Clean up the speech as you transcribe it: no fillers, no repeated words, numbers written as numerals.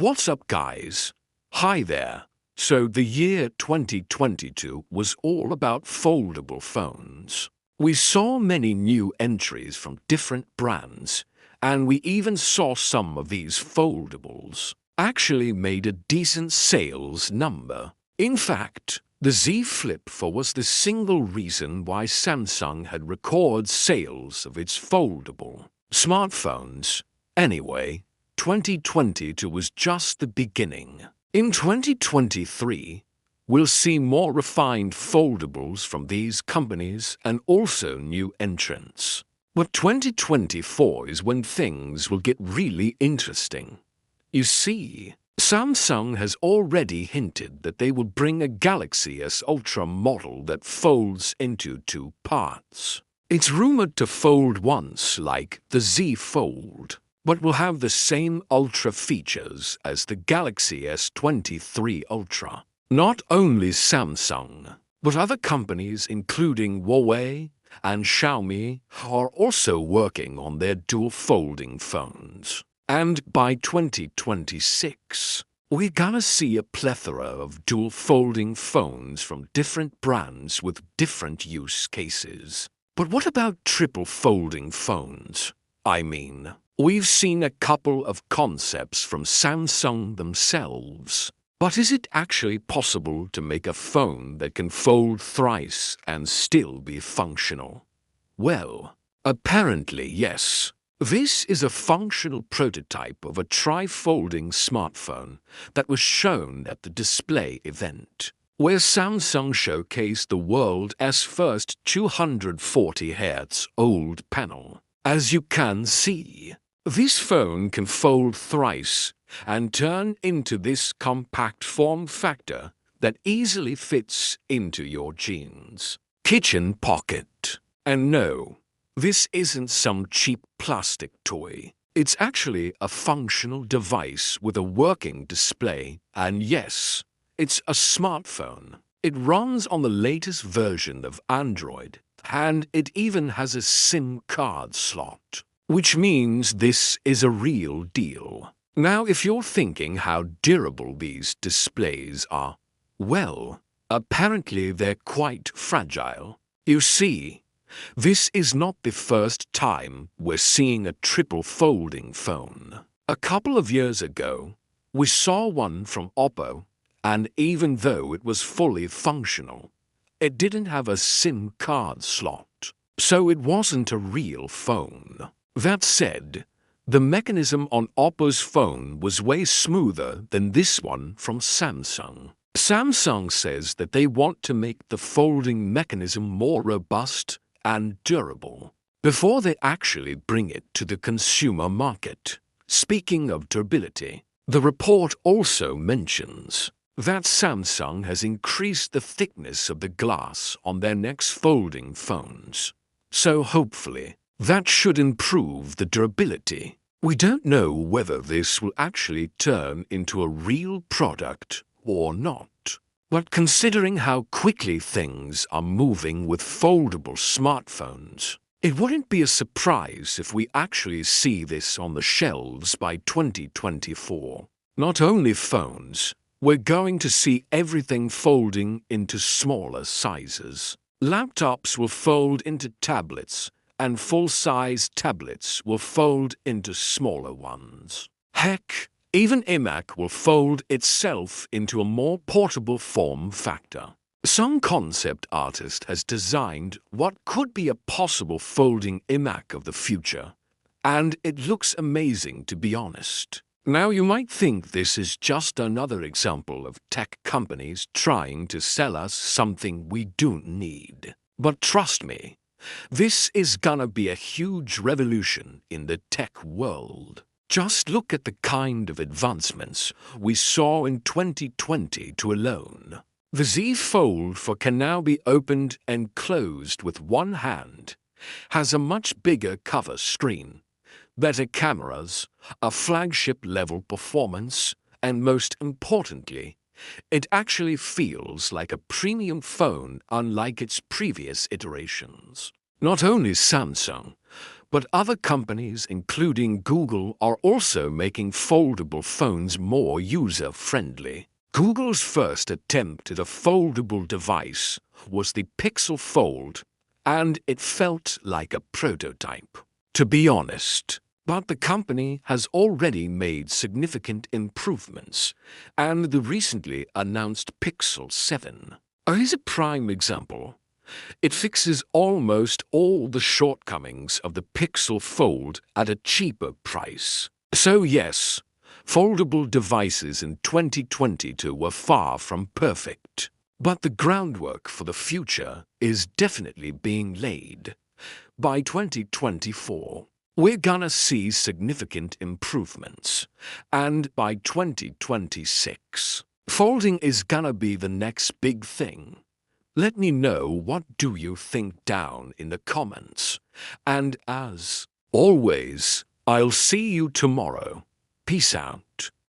What's up, guys? Hi there. So the year 2022 was all about foldable phones. We saw many new entries from different brands, and we even saw some of these foldables actually made a decent sales number. In fact, the Z Flip 4 was the single reason why Samsung had record sales of its foldable smartphones. Anyway, 2022 was just the beginning. In 2023, we'll see more refined foldables from these companies and also new entrants. But 2024 is when things will get really interesting. You see, Samsung has already hinted that they will bring a Galaxy S Ultra model that folds into two parts. It's rumored to fold once like the Z Fold, but will have the same Ultra features as the Galaxy S23 Ultra. Not only Samsung, but other companies including Huawei and Xiaomi are also working on their dual folding phones. And by 2026, we're gonna see a plethora of dual folding phones from different brands with different use cases. But what about triple folding phones? I mean, we've seen a couple of concepts from Samsung themselves. But is it actually possible to make a phone that can fold thrice and still be functional? Well, apparently yes. This is a functional prototype of a tri-folding smartphone that was shown at the display event, where Samsung showcased the world's first 240 Hz OLED panel. As you can see, this phone can fold thrice and turn into this compact form factor that easily fits into your jeans kitchen pocket. And no, this isn't some cheap plastic toy. It's actually a functional device with a working display, and yes, it's a smartphone. It runs on the latest version of Android, and it even has a SIM card slot, which means this is a real deal. Now, if you're thinking how durable these displays are, well, apparently they're quite fragile. You see, this is not the first time we're seeing a triple folding phone. A couple of years ago, we saw one from Oppo, and even though it was fully functional, it didn't have a SIM card slot, so it wasn't a real phone. That said, the mechanism on Oppo's phone was way smoother than this one from Samsung. Samsung says that they want to make the folding mechanism more robust and durable before they actually bring it to the consumer market. Speaking of durability, the report also mentions that Samsung has increased the thickness of the glass on their next folding phones. So hopefully, that should improve the durability. We don't know whether this will actually turn into a real product or not. But considering how quickly things are moving with foldable smartphones, it wouldn't be a surprise if we actually see this on the shelves by 2024. Not only phones, we're going to see everything folding into smaller sizes. Laptops will fold into tablets, and full-size tablets will fold into smaller ones. Heck, even iMac will fold itself into a more portable form factor. Some concept artist has designed what could be a possible folding iMac of the future, and it looks amazing, to be honest. Now, you might think this is just another example of tech companies trying to sell us something we don't need. But trust me, this is gonna be a huge revolution in the tech world. Just look at the kind of advancements we saw in 2022 alone. The Z Fold 4 can now be opened and closed with one hand, has a much bigger cover screen, better cameras, a flagship-level performance, and most importantly, it actually feels like a premium phone unlike its previous iterations. Not only Samsung, But other companies, including Google, are also making foldable phones more user-friendly. Google's first attempt at a foldable device was the Pixel Fold, and it felt like a prototype, to be honest. But the company has already made significant improvements, and the recently announced Pixel 7 is a prime example. It fixes almost all the shortcomings of the Pixel Fold at a cheaper price. So yes, foldable devices in 2022 were far from perfect. But the groundwork for the future is definitely being laid. By 2024, we're gonna see significant improvements. And by 2026, folding is gonna be the next big thing. Let me know what do you think down in the comments. And as always, I'll see you tomorrow. Peace out.